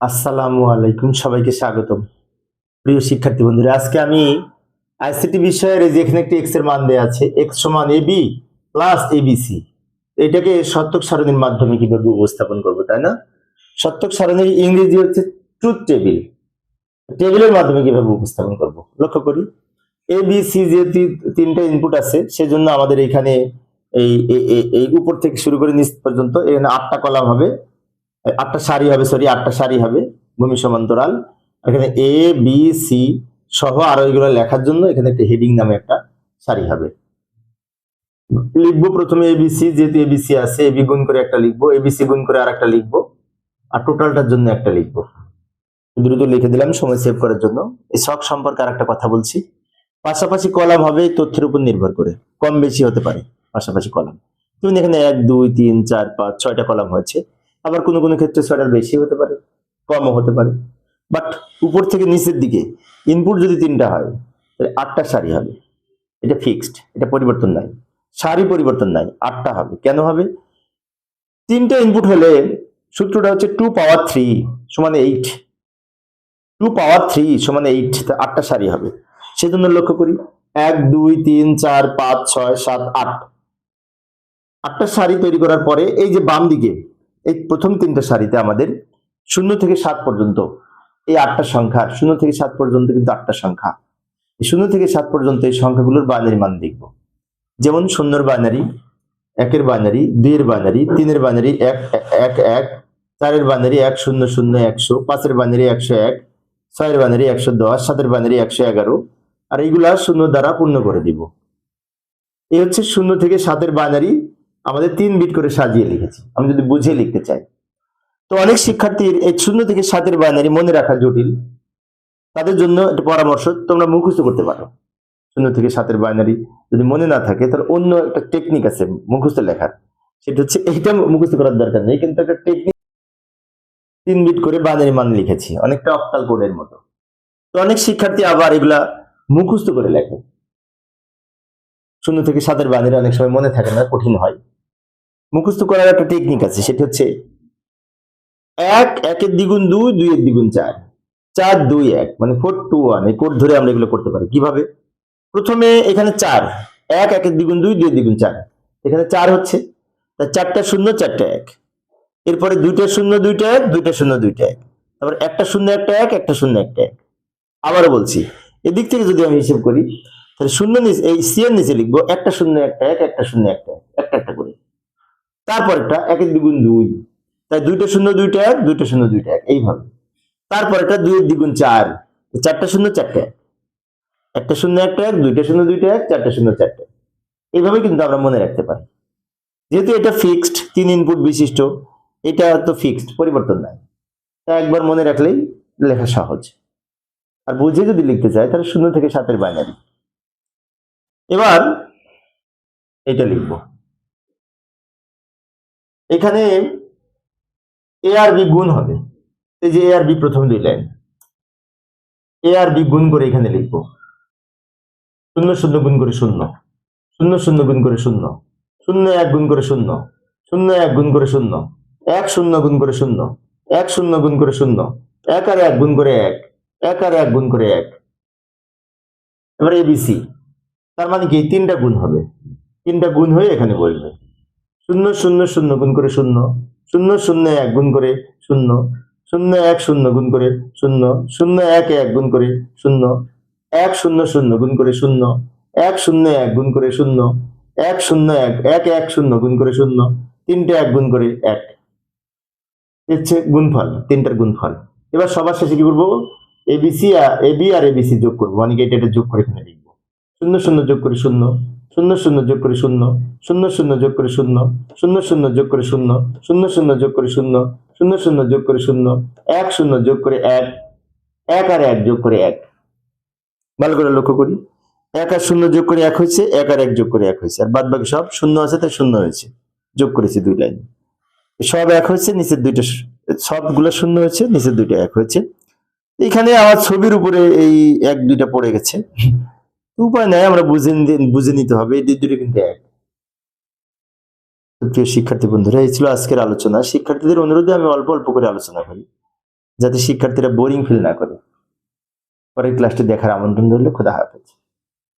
আসসালামু আলাইকুম, সবাইকে স্বাগতম। প্রিয় শিক্ষার্থী বন্ধুরা, আজকে আমি আইসিটি বিষয়ের এই যে এখানে একটি এক্স এর মান দেওয়া আছে, এক্স সমান এবি প্লাস এবিসি, এটাকে শতক সারণীর মাধ্যমে কিভাবে উপস্থাপন করব, তাই না? শতক সারণীর ইংরেজি হচ্ছে ট্রুথ টেবিল। টেবিলের মাধ্যমে কিভাবে উপস্থাপন করব, লক্ষ্য করি। এবিসি যে তিনটা ইনপুট আছে, সেজন্য আমাদের এখানে এই উপর থেকে শুরু করে নিচ পর্যন্ত এখানে 8টা কলাম হবে, 8টা সারি হবে, সরি 8টা সারি হবে, ভূমি সমান্তরাল। এখানে এ বি সি সহ আরো এগুলো লেখার জন্য এখানে একটা হেডিং নামে একটা সারি হবে। লিখবো প্রথমে এবিসি, যেহেতু এবিসি আছে এবি গুণ করে একটা লিখবো, এবিসি গুণ করে আর একটা লিখবো, আর টোটালটার জন্য একটা লিখবো। দ্রুত লিখে দিলাম সময় সেভ করার জন্য। এই ছক সম্পর্কে আর একটা কথা বলছি। পাশাপাশি কলাম হবে তথ্যের উপর নির্ভর করে, কম বেশি হতে পারে পাশাপাশি কলাম। যেমন এখানে 1 2 3 4 5 6টা কলাম হয়েছে, আবার কোনো কোনো ক্ষেত্রে 6টার বেশি হতে পারে, কমও হতে পারে। বাট উপর থেকে নিচের দিকে ইনপুট যদি 3টা হয়, তাহলে 8টা সারি হবে। এটা ফিক্সড, এটা পরিবর্তন নাই। সারি পরিবর্তন নাই, 8টা হবে। কেন হবে? 3টে ইনপুট হলে সূত্রটা হচ্ছে 2 পাওয়ার 3 সমান 8। 2 পাওয়ার 3 সমান 8, 8টা সারি হবে। সেজন্য লক্ষ্য করি 1 2 3 4 5 6 7 8, 8টা সারি তৈরি করার পরে এই যে বাম দিকে এই প্রথম 3টা সারিতে আমাদের 0 থেকে 7 পর্যন্ত এই 8টা সংখ্যা, 0 থেকে 7 পর্যন্ত কিন্তু 8টা সংখ্যা। এই 0 থেকে 7 পর্যন্ত এই সংখ্যাগুলোর বাইনারি মান দেখব। যেমন 0 বাইনারি, 1 এর বাইনারি, 2 এর বাইনারি, 3 এর বাইনারি 1 1 1, 4 এর বাইনারি 1 0 0 100, 5 এর বাইনারি 101, 6 এর বাইনারি 110, 7 এর বাইনারি 111, আর এইগুলা 0 দ্বারা পূর্ণ করে দিব। এই হচ্ছে 0 থেকে 7 এর বাইনারি আমাদের 3 বিট করে সাজিয়ে লিখেছি, আমি যদি বুঝে লিখতে চাই। তো অনেক শিক্ষার্থীর এই 0 থেকে 7 এর বাইনারি মনে রাখা জটিল, তাদের জন্য একটা পরামর্শ, তোমরা মুখস্থ করতে পারো। 0 থেকে 7 এর বাইনারি যদি মনে না থাকে, তাহলে অন্য একটা টেকনিক আছে মুখস্থ লেখার, সেটা হচ্ছে এইটা মুখস্থ করার দরকার নেই, কিন্তু একটা টেকনিক 3 বিট করে বাইনারি মান লিখেছি, অনেকটা অক্টাল কোডের মতো। তো অনেক শিক্ষার্থী আবার এগুলা মুখস্থ করে লেখে। 0 থেকে 7 এর বাইনারি অনেক সময় মনে থাকে না, কঠিন হয়। মুখস্থ করার একটা টেকনিক আছে, সেটা হচ্ছে 1 1 এর দ্বিগুণ 2, 2 এর দ্বিগুণ 4, 4 2 1, মানে 4 2 1। এই কোড ধরে আমরা এগুলো করতে পারি। কিভাবে? প্রথমে এখানে 4, 1 1 এর দ্বিগুণ 2, 2 এর দ্বিগুণ 4, এখানে 4 হচ্ছে, তা 4টা 0 4টা 1, এরপরে 2টা 0 2টা 1, 2টা 0 2টা 1, তারপর একটা 0 একটা 1, একটা 0 একটা 1। আবারও বলছি, এদিক থেকে যদি আমি হিসেব করি, তাহলে 0 নিচে এই সি এর নিচে লিখবো একটা 0 একটা 1, একটা 0 একটা 1, একটা একটা করে। তারপরটা 1 এর দ্বিগুণ 2, তাই 2টা 0 2টা 1, 2টা 0 2টা 1, এইভাবে। তারপরটা 2 এর দ্বিগুণ 4, 4টা 0 4টা 1, একটা 0 একটা 1, 2টা 0 2টা 1, 4টা 0 4টা 1। এইভাবে কিন্তু আমরা মনে রাখতে পারি। যেহেতু এটা ফিক্সড 3 ইনপুট বিশিষ্ট, এটা তো ফিক্সড, পরিবর্তন নাই, তা একবার মনে রাখলেই লেখা সহজ। আর বুঝে যদি লিখতে চাই, তাহলে 0 থেকে 7 এর বাইনারি। এবার এটা লিখব। এখানে এ আর বি গুণ হবে, এই যে এ আর বি প্রথম 2 লাইন, এ আর বি গুণ করে এখানে লিখবো 0 0 গুণ করে 0, 0 0 গুণ করে 0, 0 1 গুণ করে 0, 0 1 গুণ করে 0, 1 0 গুণ করে 0, 1 0 গুণ করে 0, 1 আর 1 গুণ করে 1, 1 আর 1 গুণ করে 1। এবার এবিসি, তার মানে কি 3টা গুণ হবে, 3টা গুণ হয়ে এখানে বসবে। 0 0 0 গুণ করে 0, 0 0 1 গুণ করে 0, 0 1 0 গুণ করে 0, 0 1 1 গুণ করে 0, 1 0 0 গুণ করে 0, 1 0 1 গুণ করে 0, 1 0 1 1 1 0 গুণ করে 0, 3টে 1 গুণ করে 1, হচ্ছে গুণফল, 3টার গুণফল। এবার সবার শেষে কি করবো? এবিসি এবি আর এবিসি যোগ করবো, মানে এটা যোগ করে এখানে লিখবো 0 0 যোগ করে 0, 0 0 যোগ করে 0, 0 0 যোগ করে 0, 0 0 যোগ করে 0, 0 0 যোগ করে 0, 0 0 যোগ করে 0, 1 0 যোগ করে 1, 1 আর 1 যোগ করে 1। ভালো করে লক্ষ্য করি, 1 আর 0 যোগ করে 1 হয়েছে, 1 আর 1 যোগ করে 1 হয়েছে, আর বাদ বাকি সব 0 আছে, তাই 0 হয়েছে, যোগ করেছি 2 লাইন। সব 1 হয়েছে, নিচের 2টা সবগুলো 0 হয়েছে, নিচের 2টা 1 হয়েছে। এখানে আমার ছবির উপরে এই 1 2টা পড়ে গেছে, উপায় নাই, আমরা বুঝে নিতে হবে, এই 2টা কিন্তু 1। প্রিয় শিক্ষার্থী বন্ধুরা, এই ছিল আজকের আলোচনা। শিক্ষার্থীদের অনুরোধে আমি অল্প অল্প করে আলোচনা করি। যাতে শিক্ষার্থীরা বোরিং ফিল না করে। পরের ক্লাসটি দেখার আমন্ত্রণ রইল। খোদা হাফেজ।